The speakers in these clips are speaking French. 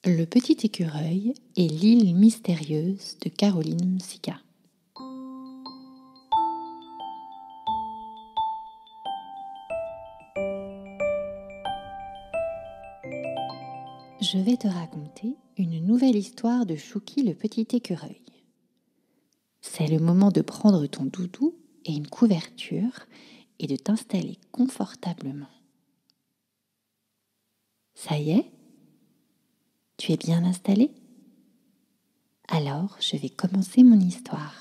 Le petit écureuil et l'île mystérieuse de Caroline Msica. Je vais te raconter une nouvelle histoire de Chouki le petit écureuil. C'est le moment de prendre ton doudou et une couverture et de t'installer confortablement. Ça y est ? Tu es bien installé ? Alors, je vais commencer mon histoire.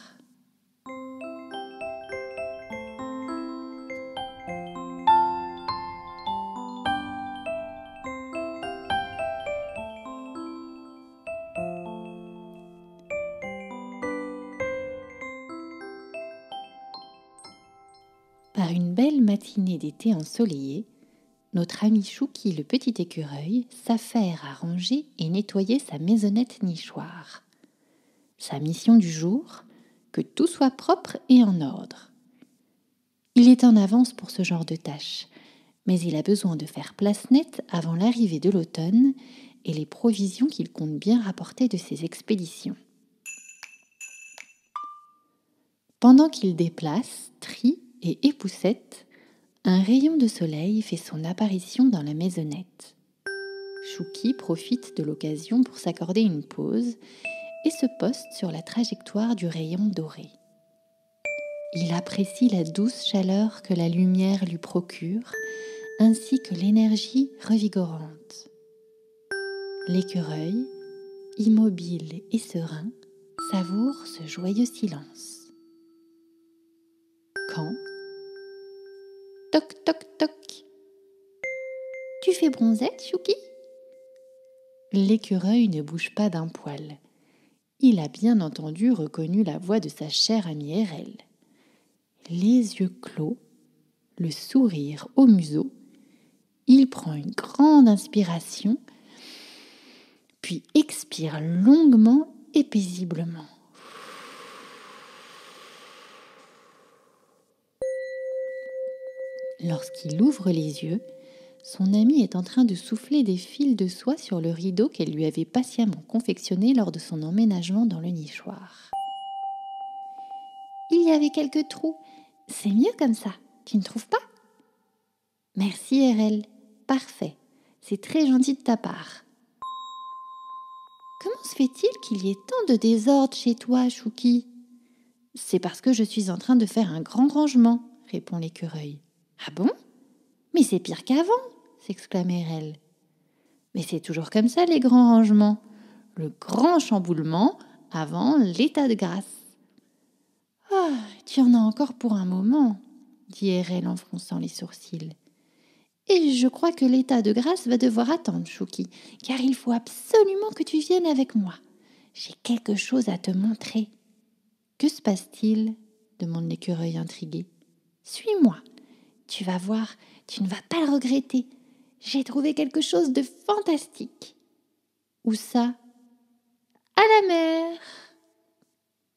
Par une belle matinée d'été ensoleillée, notre ami Chouki le petit écureuil s'affaire à ranger et nettoyer sa maisonnette nichoir. Sa mission du jour, que tout soit propre et en ordre. Il est en avance pour ce genre de tâches, mais il a besoin de faire place nette avant l'arrivée de l'automne et les provisions qu'il compte bien rapporter de ses expéditions. Pendant qu'il déplace, trie et époussette, un rayon de soleil fait son apparition dans la maisonnette. Chouki profite de l'occasion pour s'accorder une pause et se poste sur la trajectoire du rayon doré. Il apprécie la douce chaleur que la lumière lui procure, ainsi que l'énergie revigorante. L'écureuil, immobile et serein, savoure ce joyeux silence. Quand, toc toc toc, tu fais bronzette, Chouki ? L'écureuil ne bouge pas d'un poil. Il a bien entendu reconnu la voix de sa chère amie Erel. Les yeux clos, le sourire au museau, il prend une grande inspiration, puis expire longuement et paisiblement. Lorsqu'il ouvre les yeux, son amie est en train de souffler des fils de soie sur le rideau qu'elle lui avait patiemment confectionné lors de son emménagement dans le nichoir. Il y avait quelques trous. C'est mieux comme ça, tu ne trouves pas ? Merci Erel, parfait, c'est très gentil de ta part. Comment se fait-il qu'il y ait tant de désordre chez toi, Chouki ? C'est parce que je suis en train de faire un grand rangement, répond l'écureuil. Ah bon ? Mais c'est pire qu'avant, s'exclame Erel. Mais c'est toujours comme ça les grands rangements. Le grand chamboulement avant l'état de grâce. Ah, tu en as encore pour un moment, dit Erel en fronçant les sourcils. Et je crois que l'état de grâce va devoir attendre, Chouki, car il faut absolument que tu viennes avec moi. J'ai quelque chose à te montrer. Que se passe-t-il ? Demande l'écureuil intrigué. Suis-moi. Tu vas voir, tu ne vas pas le regretter. J'ai trouvé quelque chose de fantastique. Où ça ? À la mer.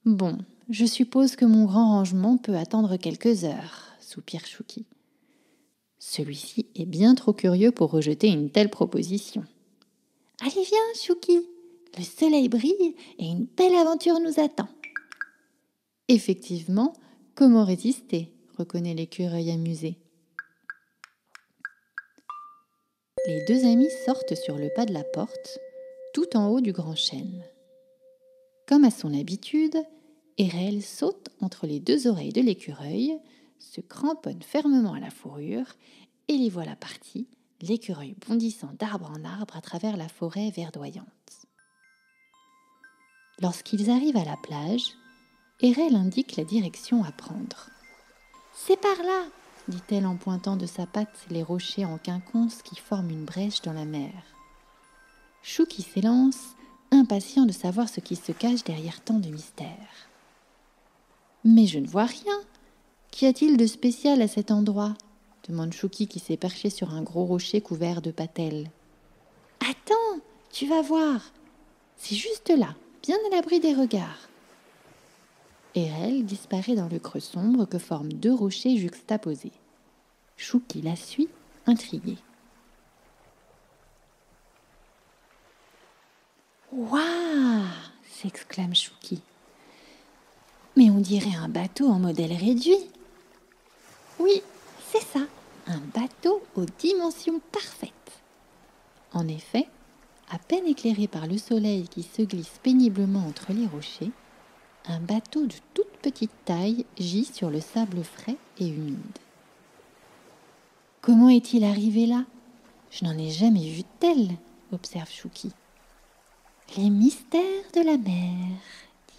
Bon, je suppose que mon grand rangement peut attendre quelques heures, soupire Chouki. Celui-ci est bien trop curieux pour rejeter une telle proposition. Allez, viens, Chouki. Le soleil brille et une belle aventure nous attend. Effectivement, comment résister ? Reconnaît l'écureuil amusé. Les deux amis sortent sur le pas de la porte, tout en haut du grand chêne. Comme à son habitude, Erel saute entre les deux oreilles de l'écureuil, se cramponne fermement à la fourrure, et les voilà partis, l'écureuil bondissant d'arbre en arbre à travers la forêt verdoyante. Lorsqu'ils arrivent à la plage, Erel indique la direction à prendre. « C'est par là !» dit-elle en pointant de sa patte les rochers en quinconce qui forment une brèche dans la mer. Chouki s'élance, impatient de savoir ce qui se cache derrière tant de mystères. « Mais je ne vois rien. Qu'y a-t-il de spécial à cet endroit ?» demande Chouki qui s'est perché sur un gros rocher couvert de patelles. « Attends, tu vas voir. C'est juste là, bien à l'abri des regards. » Erel disparaît dans le creux sombre que forment deux rochers juxtaposés. Chouki la suit, intrigué. Waouh! S'exclame Chouki. Mais on dirait un bateau en modèle réduit. Oui, c'est ça, un bateau aux dimensions parfaites. En effet, à peine éclairé par le soleil qui se glisse péniblement entre les rochers, un bateau de toute petite taille gît sur le sable frais et humide. Comment est-il arrivé là? Je n'en ai jamais vu de tel, observe Chouki. Les mystères de la mer,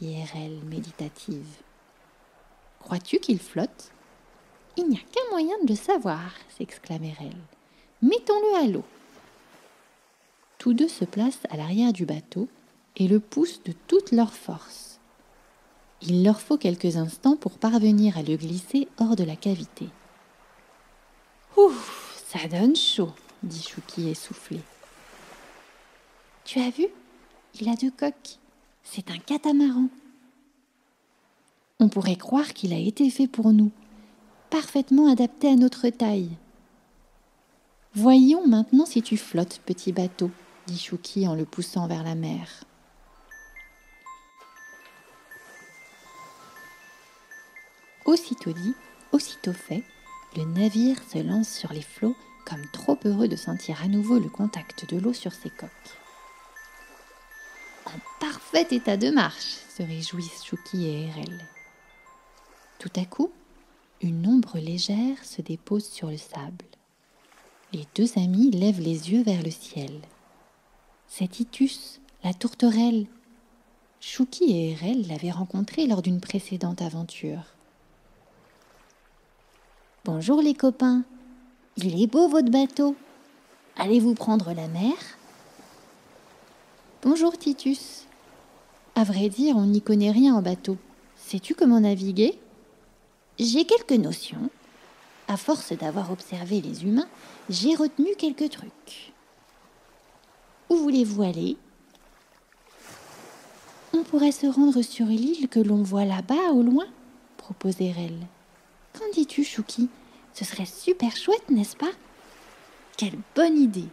dit Erel méditative. Crois-tu qu'il flotte? Il n'y a qu'un moyen de le savoir, s'exclame Erel. Mettons-le à l'eau. Tous deux se placent à l'arrière du bateau et le poussent de toute leur force. Il leur faut quelques instants pour parvenir à le glisser hors de la cavité. Ouf, ça donne chaud, dit Chouki essoufflé. Tu as vu? Il a 2 coques. C'est un catamaran. On pourrait croire qu'il a été fait pour nous, parfaitement adapté à notre taille. Voyons maintenant si tu flottes, petit bateau, dit Chouki en le poussant vers la mer. Aussitôt dit, aussitôt fait, le navire se lance sur les flots comme trop heureux de sentir à nouveau le contact de l'eau sur ses coques. En parfait état de marche, se réjouissent Chouki et Erel. Tout à coup, une ombre légère se dépose sur le sable. Les 2 amis lèvent les yeux vers le ciel. C'est Titus, la tourterelle. Chouki et Erel l'avaient rencontré lors d'une précédente aventure. Bonjour les copains, il est beau votre bateau. Allez-vous prendre la mer? Bonjour Titus. À vrai dire, on n'y connaît rien en bateau. Sais-tu comment naviguer? J'ai quelques notions. À force d'avoir observé les humains, j'ai retenu quelques trucs. Où voulez-vous aller? On pourrait se rendre sur l'île que l'on voit là-bas au loin, propose Erel. Qu'en dis-tu, Chouki? Ce serait super chouette, n'est-ce pas? Quelle bonne idée!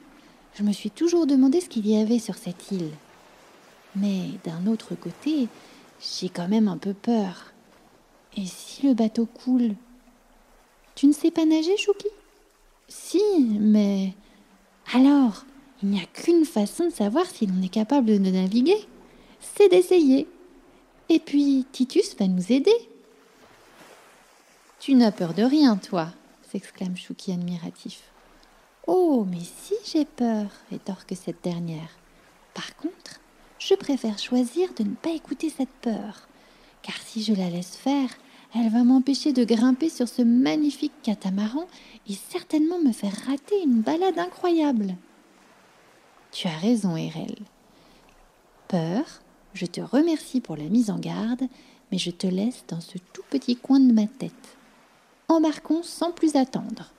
Je me suis toujours demandé ce qu'il y avait sur cette île. Mais d'un autre côté, j'ai quand même un peu peur. Et si le bateau coule? Tu ne sais pas nager, Chouki? Si, mais... Alors, il n'y a qu'une façon de savoir si l'on est capable de naviguer. C'est d'essayer. Et puis, Titus va nous aider. Tu n'as peur de rien, toi, s'exclame Chouki admiratif. Oh, mais si j'ai peur, rétorque cette dernière. Par contre, je préfère choisir de ne pas écouter cette peur, car si je la laisse faire, elle va m'empêcher de grimper sur ce magnifique catamaran et certainement me faire rater une balade incroyable. Tu as raison, Erel. Peur, je te remercie pour la mise en garde, mais je te laisse dans ce tout petit coin de ma tête. Embarquons sans plus attendre.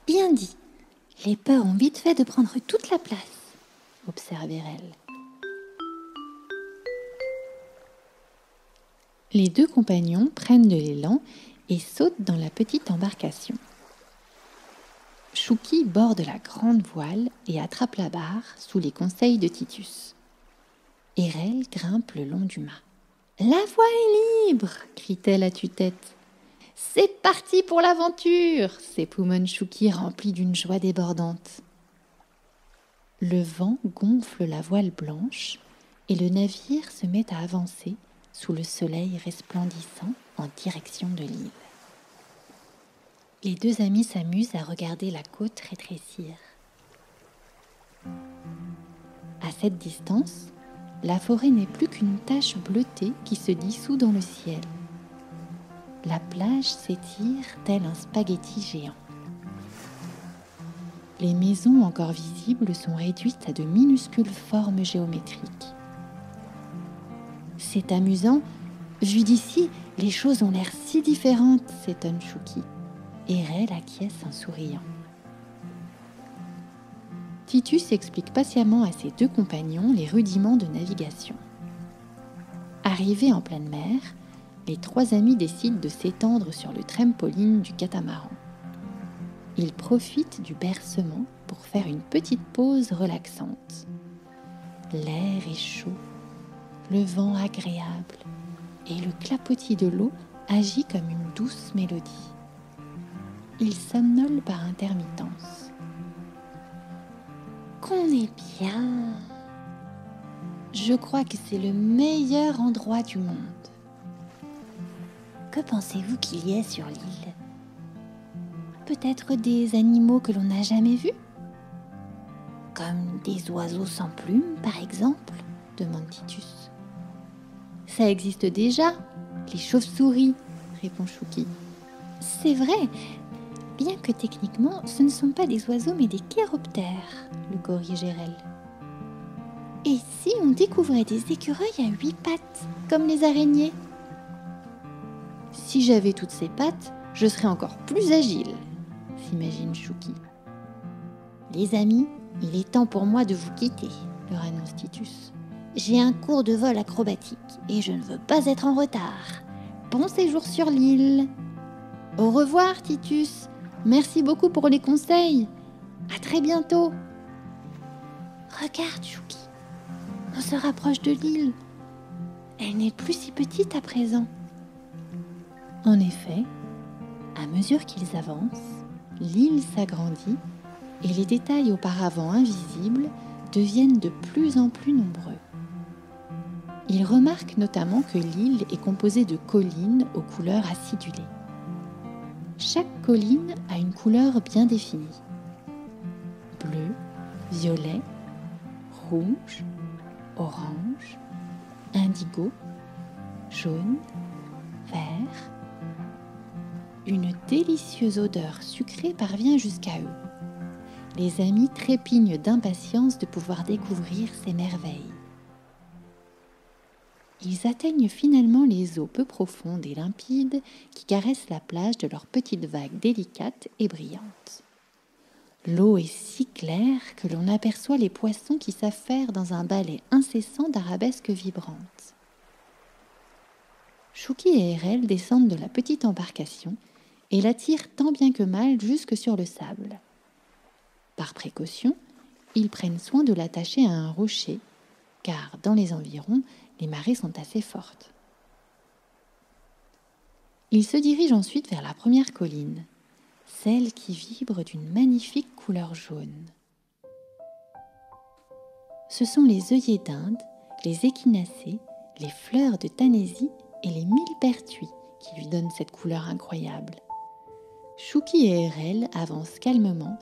Bien dit. Les peurs ont vite fait de prendre toute la place, observe Erel. Les 2 compagnons prennent de l'élan et sautent dans la petite embarcation. Chouki borde la grande voile et attrape la barre sous les conseils de Titus. Erel grimpe le long du mât. « La voie est libre !» crie-t-elle à tue-tête. « C'est parti pour l'aventure !» s'époumonne Chouki rempli d'une joie débordante. Le vent gonfle la voile blanche et le navire se met à avancer sous le soleil resplendissant en direction de l'île. Les 2 amis s'amusent à regarder la côte rétrécir. À cette distance, la forêt n'est plus qu'une tache bleutée qui se dissout dans le ciel. La plage s'étire tel un spaghetti géant. Les maisons encore visibles sont réduites à de minuscules formes géométriques. C'est amusant. Vu d'ici, les choses ont l'air si différentes, s'étonne Chouki. Erel acquiesce en souriant. Titus explique patiemment à ses 2 compagnons les rudiments de navigation. Arrivés en pleine mer, les 3 amis décident de s'étendre sur le trampoline du catamaran. Ils profitent du bercement pour faire une petite pause relaxante. L'air est chaud le vent agréable et le clapotis de l'eau agit comme une douce mélodie. Il somnole par intermittence. Qu'on est bien! Je crois que c'est le meilleur endroit du monde. Que pensez-vous qu'il y ait sur l'île? Peut-être des animaux que l'on n'a jamais vus? Comme des oiseaux sans plumes, par exemple, demande Titus. Ça existe déjà, les chauves-souris, répond Chouki. C'est vrai, bien que techniquement, ce ne sont pas des oiseaux mais des chiroptères, le corrige Erel. Et si on découvrait des écureuils à 8 pattes, comme les araignées? Si j'avais toutes ces pattes, je serais encore plus agile, s'imagine Chouki. Les amis, il est temps pour moi de vous quitter, leur annonce Titus. J'ai un cours de vol acrobatique et je ne veux pas être en retard. Bon séjour sur l'île. Au revoir, Titus. Merci beaucoup pour les conseils. À très bientôt. Regarde, Chouki. On se rapproche de l'île. Elle n'est plus si petite à présent. En effet, à mesure qu'ils avancent, l'île s'agrandit et les détails auparavant invisibles deviennent de plus en plus nombreux. Ils remarquent notamment que l'île est composée de collines aux couleurs acidulées. Chaque colline a une couleur bien définie. Bleu, violet, rouge, orange, indigo, jaune, vert. Une délicieuse odeur sucrée parvient jusqu'à eux. Les amis trépignent d'impatience de pouvoir découvrir ces merveilles. Ils atteignent finalement les eaux peu profondes et limpides qui caressent la plage de leurs petites vagues délicates et brillantes. L'eau est si claire que l'on aperçoit les poissons qui s'affairent dans un ballet incessant d'arabesques vibrantes. Chouki et Erel descendent de la petite embarcation et la tirent tant bien que mal jusque sur le sable. Par précaution, ils prennent soin de l'attacher à un rocher, car dans les environs, les marées sont assez fortes. Ils se dirigent ensuite vers la première colline, celle qui vibre d'une magnifique couleur jaune. Ce sont les œillets d'Inde, les échinacées, les fleurs de Tanésie et les millepertuis qui lui donnent cette couleur incroyable. Chouki et Erel avancent calmement,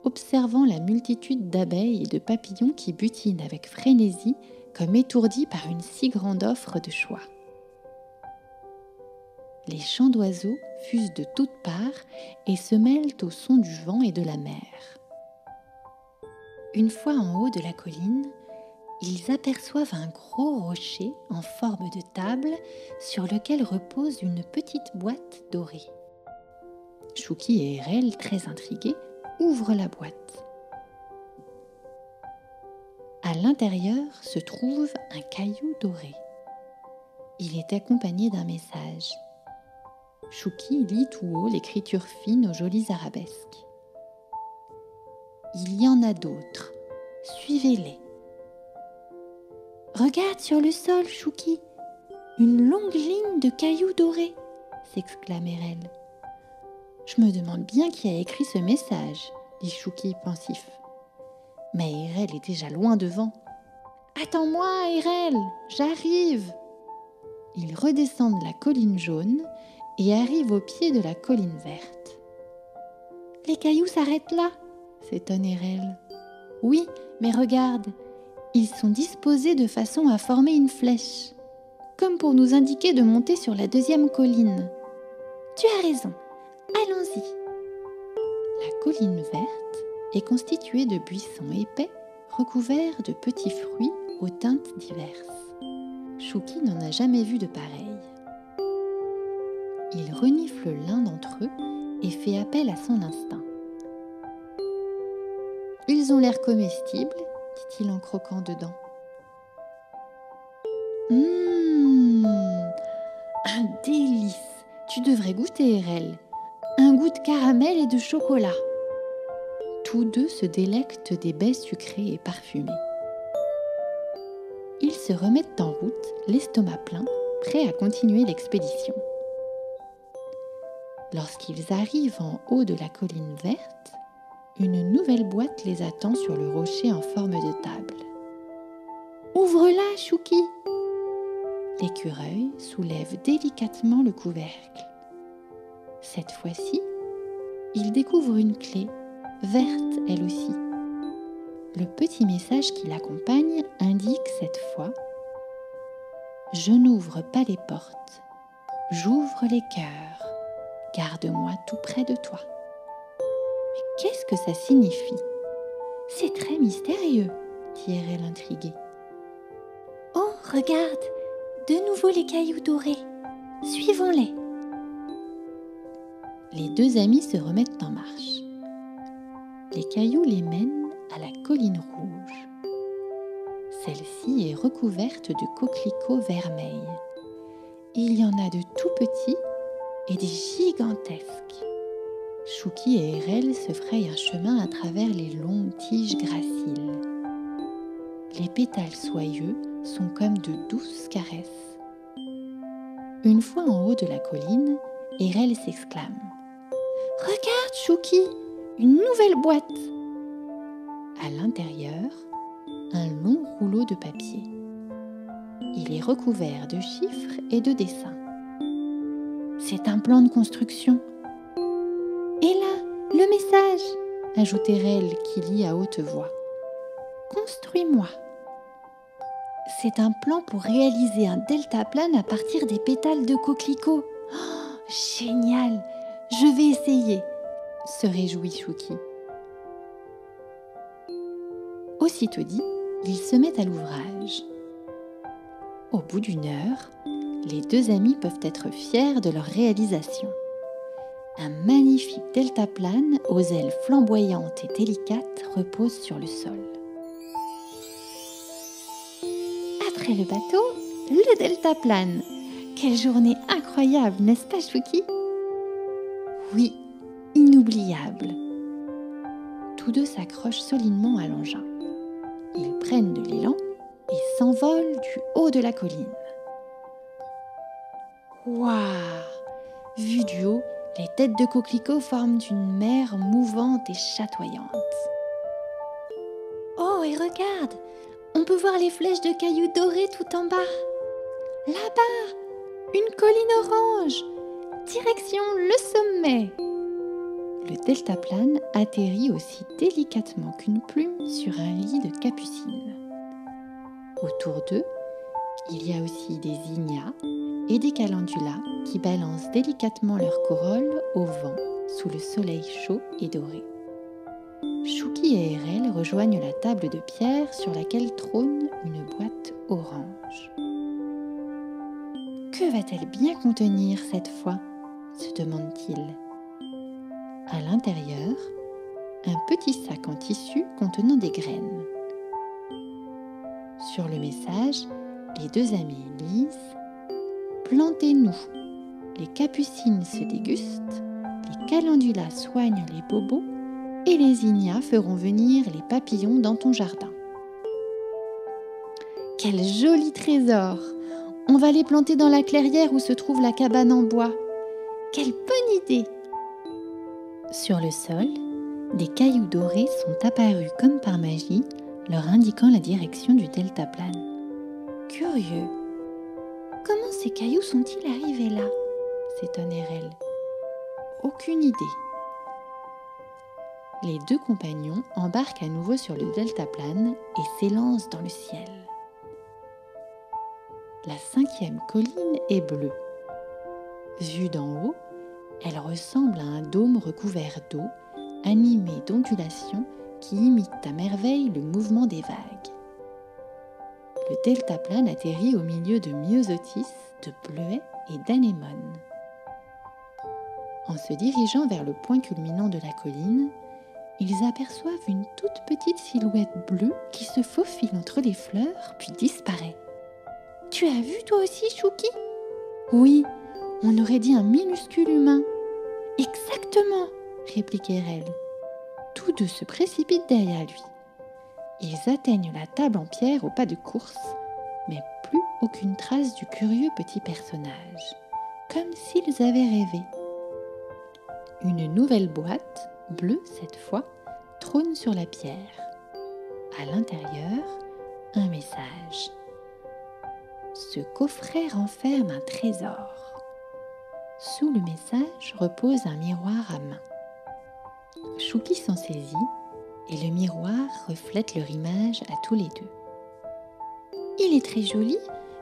observant la multitude d'abeilles et de papillons qui butinent avec frénésie comme étourdis par une si grande offre de choix. Les chants d'oiseaux fusent de toutes parts et se mêlent au son du vent et de la mer. Une fois en haut de la colline, ils aperçoivent un gros rocher en forme de table sur lequel repose une petite boîte dorée. Chouki et Erel, très intrigués, ouvrent la boîte. À l'intérieur se trouve un caillou doré. Il est accompagné d'un message. Chouki lit tout haut l'écriture fine aux jolies arabesques. Il y en a d'autres. Suivez-les. Regarde sur le sol, Chouki. Une longue ligne de cailloux dorés, s'exclame Erel. Je me demande bien qui a écrit ce message, dit Chouki pensif. Mais Erel est déjà loin devant. Attends-moi, Erel, j'arrive. Ils redescendent la colline jaune et arrivent au pied de la colline verte. Les cailloux s'arrêtent là, s'étonne Erel. Oui, mais regarde, ils sont disposés de façon à former une flèche, comme pour nous indiquer de monter sur la deuxième colline. Tu as raison, allons-y. La colline verte est constituée de buissons épais recouverts de petits fruits aux teintes diverses. Chouki n'en a jamais vu de pareil. Il renifle l'un d'entre eux et fait appel à son instinct. « Ils ont l'air comestibles », dit-il en croquant dedans. Un délice. Tu devrais goûter, Erel. Un goût de caramel et de chocolat. » Tous deux se délectent des baies sucrées et parfumées. Ils se remettent en route, l'estomac plein, prêts à continuer l'expédition. Lorsqu'ils arrivent en haut de la colline verte, une nouvelle boîte les attend sur le rocher en forme de table. « Ouvre-la, Chouki !» L'écureuil soulève délicatement le couvercle. Cette fois-ci, il découvre une clé, verte elle aussi. Le petit message qui l'accompagne indique cette fois « Je n'ouvre pas les portes, j'ouvre les cœurs, garde-moi tout près de toi. » Mais qu'est-ce que ça signifie ? C'est très mystérieux, dit Erel intriguée. Oh, regarde, de nouveau les cailloux dorés. Suivons-les. Les deux amis se remettent en marche. Les cailloux les mènent à la colline rouge. Celle-ci est recouverte de coquelicots vermeils. Il y en a de tout petits et des gigantesques. Chouki et Erel se frayent un chemin à travers les longues tiges graciles. Les pétales soyeux sont comme de douces caresses. Une fois en haut de la colline, Erel s'exclame « Regarde, Chouki, une nouvelle boîte !» À l'intérieur, un long rouleau de papier. Il est recouvert de chiffres et de dessins. C'est un plan de construction. Et là, le message, ajoute Erel qui lit à haute voix. Construis-moi. C'est un plan pour réaliser un deltaplane à partir des pétales de coquelicot. Oh, génial! Je vais essayer, se réjouit Chouki. Aussitôt dit, ils se mettent à l'ouvrage. Au bout d'une heure, les deux amis peuvent être fiers de leur réalisation. Un magnifique deltaplane aux ailes flamboyantes et délicates repose sur le sol. Après le bateau, le deltaplane. Quelle journée incroyable, n'est-ce pas, Chouki ? Oui, inoubliable. Tous deux s'accrochent solidement à l'engin. Ils prennent de l'élan et s'envolent du haut de la colline. Waouh ! Vu du haut, les têtes de coquelicots forment une mer mouvante et chatoyante. Oh, et regarde, on peut voir les flèches de cailloux dorés tout en bas. Là-bas, une colline orange, direction le sommet. Le deltaplane atterrit aussi délicatement qu'une plume sur un lit de capucines. Autour d'eux, il y a aussi des ignas et des calendulas qui balancent délicatement leurs corolles au vent sous le soleil chaud et doré. Chouki et Erel rejoignent la table de pierre sur laquelle trône une boîte orange. Que va-t-elle bien contenir cette fois ? Se demande-t-il. À l'intérieur, un petit sac en tissu contenant des graines. Sur le message, les deux amis lisent « Plantez-nous, les capucines se dégustent, les calendulas soignent les bobos et les ignas feront venir les papillons dans ton jardin. » Quel joli trésor! On va les planter dans la clairière où se trouve la cabane en bois. Quelle bonne idée! Sur le sol, des cailloux dorés sont apparus comme par magie, leur indiquant la direction du deltaplane. Curieux! Comment ces cailloux sont-ils arrivés là? S'étonne Erel. Aucune idée. Les deux compagnons embarquent à nouveau sur le deltaplane et s'élancent dans le ciel. La 5e colline est bleue. Vue d'en haut, elle ressemble à un dôme recouvert d'eau, animé d'ondulations qui imitent à merveille le mouvement des vagues. Le deltaplane atterrit au milieu de myosotis, de bleuets et d'anémones. En se dirigeant vers le point culminant de la colline, ils aperçoivent une toute petite silhouette bleue qui se faufile entre les fleurs puis disparaît. « Tu as vu toi aussi, Chouki ?» ?»« Oui, on aurait dit un minuscule humain. »« Exactement !» réplique Erel. Tous deux se précipitent derrière lui. Ils atteignent la table en pierre au pas de course, mais plus aucune trace du curieux petit personnage, comme s'ils avaient rêvé. Une nouvelle boîte, bleue cette fois, trône sur la pierre. À l'intérieur, un message. Ce coffret renferme un trésor. Sous le message repose un miroir à main. Chouki s'en saisit et le miroir reflète leur image à tous les deux. « Il est très joli,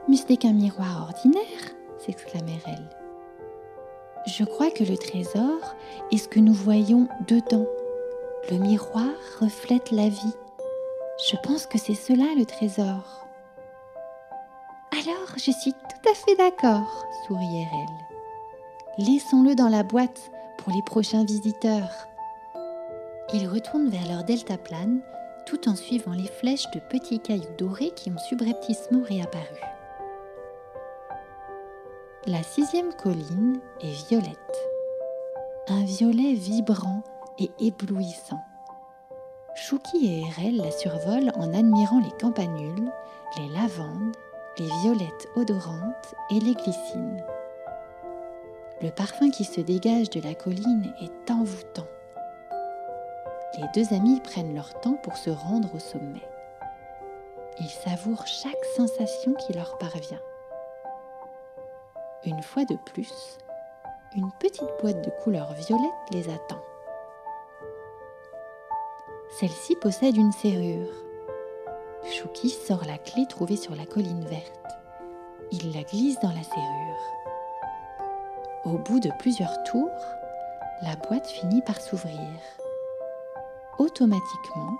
mais ce n'est qu'un miroir ordinaire !» s'exclamèrent-elles. « Je crois que le trésor est ce que nous voyons dedans. Le miroir reflète la vie. Je pense que c'est cela le trésor. » « Alors, je suis tout à fait d'accord, » sourièrent-elles. « Laissons-le dans la boîte pour les prochains visiteurs. » Ils retournent vers leur deltaplane tout en suivant les flèches de petits cailloux dorés qui ont subrepticement réapparu. La 6e colline est violette. Un violet vibrant et éblouissant. Chouki et Erel la survolent en admirant les campanules, les lavandes, les violettes odorantes et les glycines. Le parfum qui se dégage de la colline est envoûtant. Les deux amis prennent leur temps pour se rendre au sommet. Ils savourent chaque sensation qui leur parvient. Une fois de plus, une petite boîte de couleur violette les attend. Celle-ci possède une serrure. Chouki sort la clé trouvée sur la colline verte. Il la glisse dans la serrure. Au bout de plusieurs tours, la boîte finit par s'ouvrir. Automatiquement,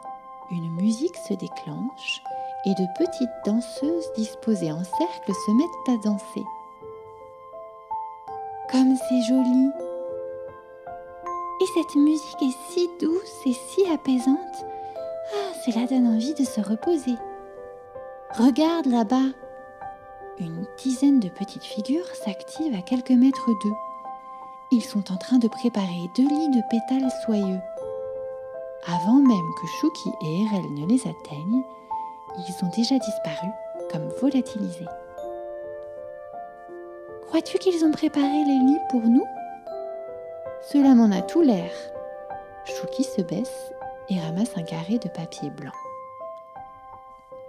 une musique se déclenche et de petites danseuses disposées en cercle se mettent à danser. Comme c'est joli! Et cette musique est si douce et si apaisante. Ah, cela donne envie de se reposer. Regarde là-bas! Une dizaine de petites figures s'activent à quelques mètres d'eux. Ils sont en train de préparer 2 lits de pétales soyeux. Avant même que Chouki et Erel ne les atteignent, ils ont déjà disparu comme volatilisés. « Crois-tu qu'ils ont préparé les lits pour nous ? » Cela m'en a tout l'air. Chouki se baisse et ramasse un carré de papier blanc.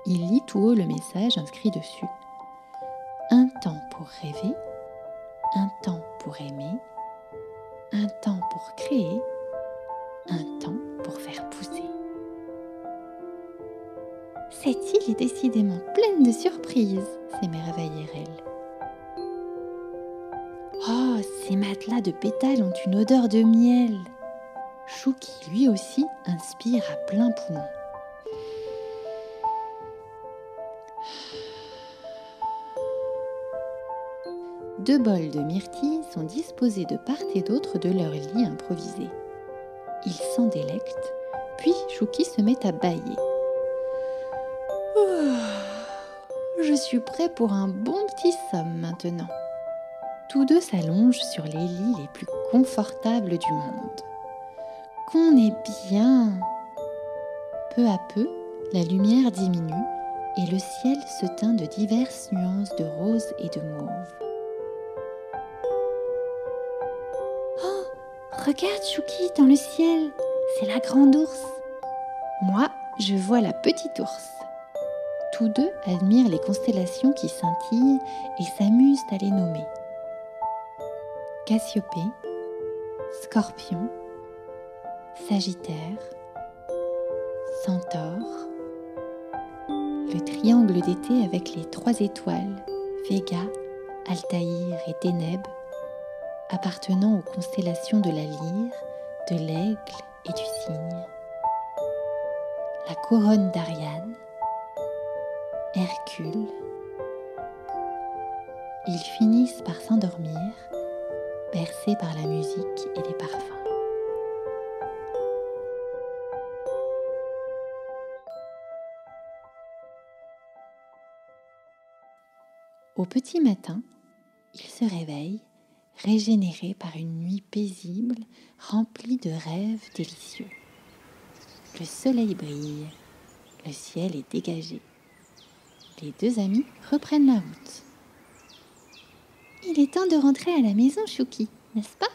Il lit tout haut le message inscrit dessus. Un temps pour rêver, un temps pour aimer, un temps pour créer, un temps pour faire pousser. Cette île est décidément pleine de surprises, s'émerveillèrent-elles. Oh, ces matelas de pétales ont une odeur de miel. Chouki, lui aussi, inspire à plein poumon. Deux bols de myrtilles sont disposés de part et d'autre de leur lit improvisé. Ils s'en délectent, puis Chouki se met à bâiller. Je suis prêt pour un bon petit somme maintenant. Tous deux s'allongent sur les lits les plus confortables du monde. Qu'on est bien! Peu à peu, la lumière diminue et le ciel se teint de diverses nuances de rose et de mauve. Oh, regarde Chouki dans le ciel, c'est la grande ours. Moi, je vois la petite ours. Tous deux admirent les constellations qui scintillent et s'amusent à les nommer. Cassiopée, Scorpion, Sagittaire, Centaure, le triangle d'été avec les 3 étoiles, Véga, Altaïr et Deneb, appartenant aux constellations de la Lyre, de l'Aigle et du Cygne, la couronne d'Ariane, Hercule. Ils finissent par s'endormir, bercés par la musique et les parfums. Au petit matin, ils se réveillent, régénérés par une nuit paisible, remplie de rêves délicieux. Le soleil brille, le ciel est dégagé. Les deux amis reprennent la route. Il est temps de rentrer à la maison, Chouki, n'est-ce pas?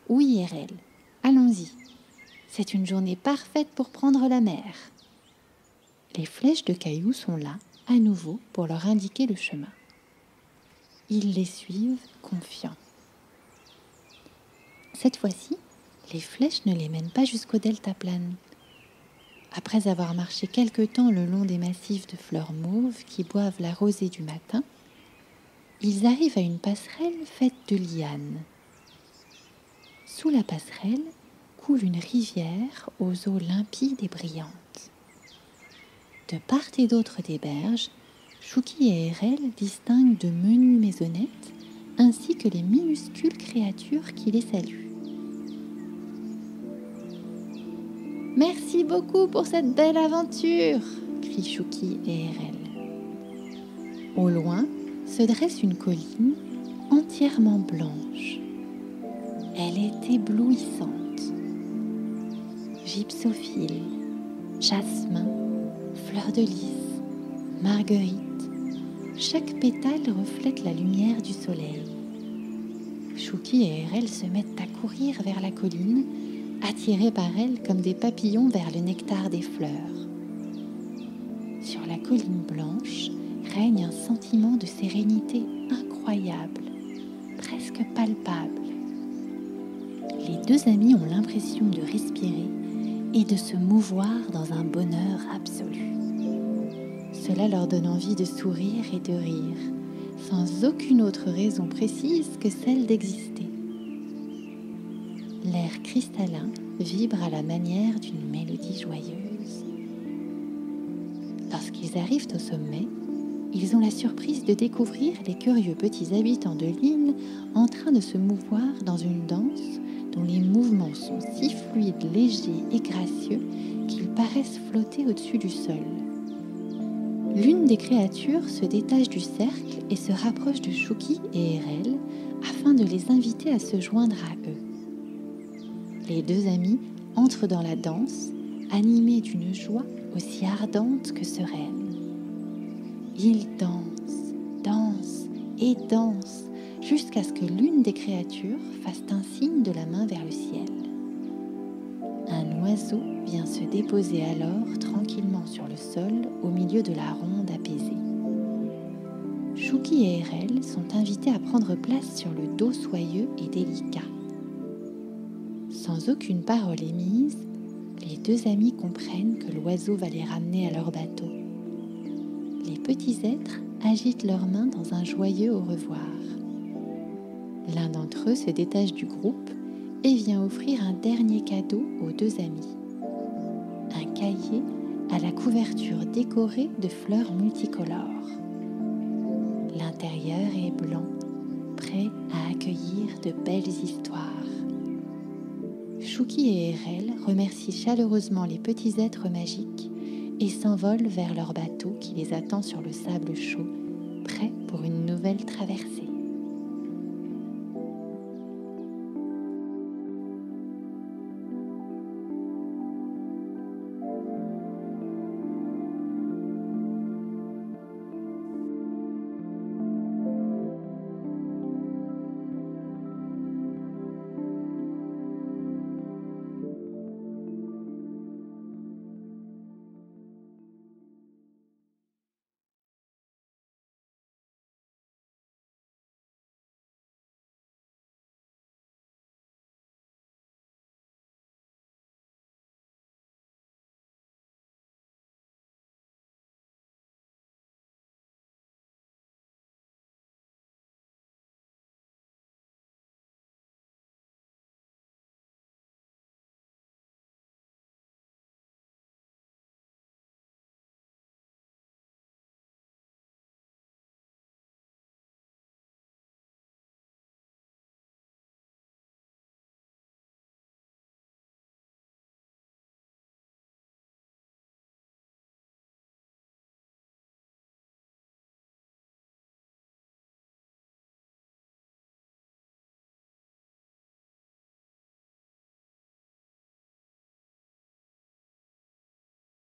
Oui, Erel, allons-y. C'est une journée parfaite pour prendre la mer. Les flèches de cailloux sont là, à nouveau, pour leur indiquer le chemin. Ils les suivent, confiants. Cette fois-ci, les flèches ne les mènent pas jusqu'au deltaplane. Après avoir marché quelque temps le long des massifs de fleurs mauves qui boivent la rosée du matin, ils arrivent à une passerelle faite de lianes. Sous la passerelle coule une rivière aux eaux limpides et brillantes. De part et d'autre des berges, Chouki et Erel distinguent de menues maisonnettes ainsi que les minuscules créatures qui les saluent. « Merci beaucoup pour cette belle aventure !» crient Chouki et Erel. Au loin se dresse une colline entièrement blanche. Elle est éblouissante. Gypsophile, jasmin, fleur de lys, marguerite, chaque pétale reflète la lumière du soleil. Chouki et Erel se mettent à courir vers la colline, attirés par elle comme des papillons vers le nectar des fleurs. Sur la colline blanche règne un sentiment de sérénité incroyable, presque palpable. Les deux amis ont l'impression de respirer et de se mouvoir dans un bonheur absolu. Cela leur donne envie de sourire et de rire, sans aucune autre raison précise que celle d'exister. L'air cristallin vibre à la manière d'une mélodie joyeuse. Lorsqu'ils arrivent au sommet, ils ont la surprise de découvrir les curieux petits habitants de l'île en train de se mouvoir dans une danse dont les mouvements sont si fluides, légers et gracieux qu'ils paraissent flotter au-dessus du sol. L'une des créatures se détache du cercle et se rapproche de Chouki et Erel afin de les inviter à se joindre à eux. Les deux amis entrent dans la danse, animés d'une joie aussi ardente que sereine. Ils dansent, dansent et dansent jusqu'à ce que l'une des créatures fasse un signe de la main vers le ciel. Un oiseau vient se déposer alors tranquillement sur le sol au milieu de la ronde apaisée. Chouki et Erel sont invités à prendre place sur le dos soyeux et délicat. Sans aucune parole émise, les deux amis comprennent que l'oiseau va les ramener à leur bateau. Les petits êtres agitent leurs mains dans un joyeux au revoir. L'un d'entre eux se détache du groupe et vient offrir un dernier cadeau aux deux amis. Un cahier à la couverture décorée de fleurs multicolores. L'intérieur est blanc, prêt à accueillir de belles histoires. Chouki et Erel remercient chaleureusement les petits êtres magiques et s'envolent vers leur bateau qui les attend sur le sable chaud, prêt pour une nouvelle traversée.